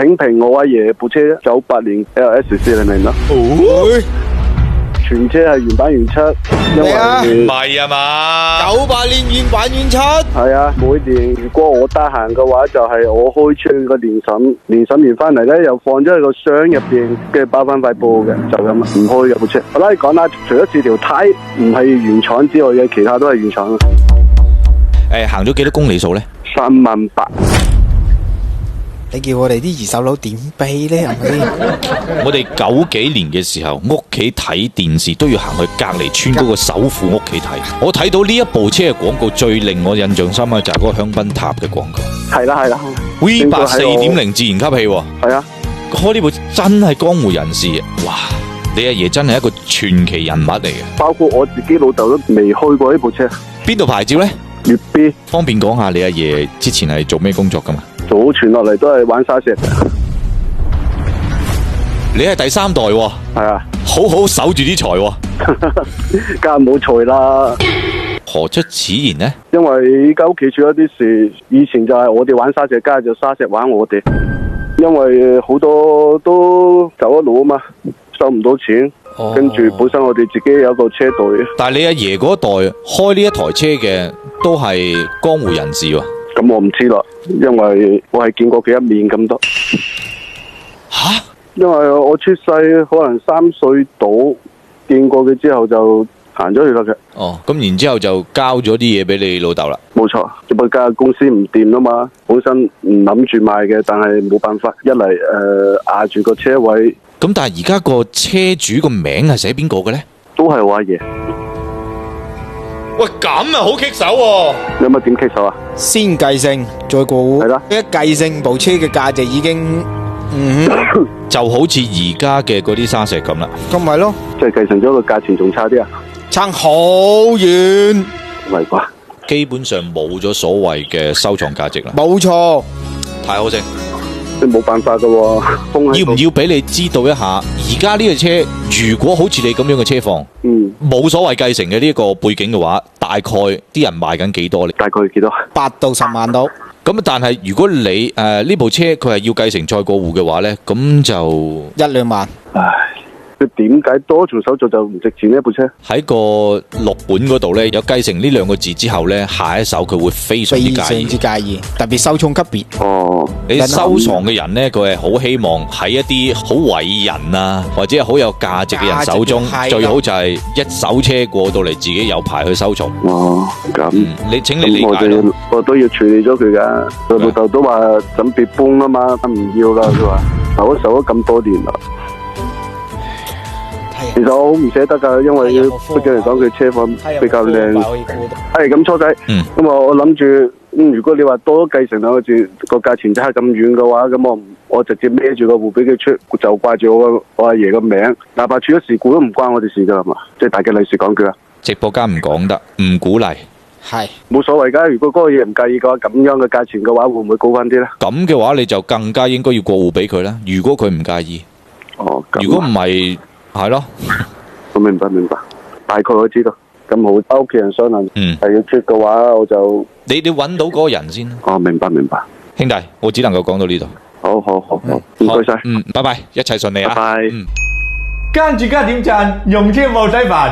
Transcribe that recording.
平平我阿爺部車98年 LS4，你明啦？全車係原版原漆，因為唔係啊嘛98年原版原漆。係啊，每年如果我得閒嘅話，就係我開車個年審，年審完翻嚟咧，又放咗喺個箱入邊嘅包翻塊布嘅，就咁唔開嘅部車。好啦，你講啦，除咗4條胎唔係原廠之外嘅，其他都係原廠。行咗幾多公里數咧？38000。你叫我哋啲二手佬點避呢？係咪先？我哋90幾年嘅時候，屋企睇電視都要行去隔離村嗰個首富屋企睇。我睇到呢一部車嘅廣告，最令我印象深刻就係嗰個香檳塔嘅廣告。係啦係啦 ，V8 4.0自然吸氣喎。係啊，開呢部真係江湖人士，哇！你阿爺真係一個傳奇人物嚟嘅。包括我自己老豆都未開過呢部車。邊度牌照呢？粵 B。方便講下你阿爺之前係做咩工作噶嘛？早傳落嚟都係玩沙石嘅。你係第3代喎。係啊，好好守住啲財喎。梗係冇財啦。何出此言呢？因為依家屋企出咗啲事，以前就係我哋玩沙石，家下就沙石玩我哋。因為好多都走咗路啊嘛，收唔到錢。跟住本身我哋自己有個車隊。但係你阿爺嗰代開呢一台車嘅都係江湖人士喎。咁我唔知啦，因為我係見過佢一面咁多。吓？因為我出世可能3歲到，見過佢之後就行咗去啦嘅。哦，咁然之後就交咗啲嘢俾你老豆啦。冇錯，只不過間公司唔掂啊嘛，本身唔諗住賣嘅，但係冇辦法，一嚟壓住個車位。咁但係而家個車主個名係寫邊個嘅呢？都係我阿爺。喂，咁啊好棘手喎！有乜點棘手啊？先繼承再過戶。係啦，一繼承部車嘅價值已經，就好似而家嘅嗰啲沙石咁啦。咁咪咯，即係繼承咗個價錢仲差啲啊？差好遠。唔係啩？基本上冇咗所謂嘅收藏價值啦。冇錯。太可惜。你冇辦法噶喎。要唔要俾你知道一下？而家呢個車，如果好似你咁樣嘅車況，冇所謂繼承嘅呢個背景嘅話，大概啲人賣緊幾多呢？大概幾多？8到10萬到。咁但係如果你呢部車佢係要繼承再過戶嘅話呢，咁就1、2萬。唉，佢點解多重手續就唔值錢呢？部車喺個錄本嗰度呢，有繼承呢2個字之後呢，下一手佢會非常之介意，特別收藏級別。哦，你收藏嘅人呢，佢係好希望喺一啲好偉人啊，或者係好有價值嘅人手中，最好就係一手車過到嚟自己有牌去收藏。哦，咁，你請你理解咯。我都要處理咗佢噶，佢老豆都話準備搬啊嘛，唔要啦，佢話受咗咁多年啦。其實我好唔捨得噶，因為畢竟嚟講佢車況比較靚。係咁，初仔，咁我諗住，如果你話多繼承2個字，個價錢差咁遠嘅話，咁我直接孭住個戶俾佢出，就掛住我阿爺個名，哪怕出咗事故都唔關我哋事噶係嘛？即係大嘅利是講句啊。直播間唔講得，唔鼓勵。係冇所謂噶，如果嗰個嘢唔介意嘅話，咁樣嘅價錢嘅話，會唔會高翻啲咧？咁嘅話，你就更加應該要過戶俾佢啦。如果佢唔介意，如果唔係。係咯，我明白，大概我知道。咁好，屋企人商量，係要出嘅話，我就你揾到嗰個人先。哦，明白，兄弟，我只能夠講到呢度。好，唔該晒，拜拜，一切順利啊！拜拜。跟住加點讚，用車冇使煩。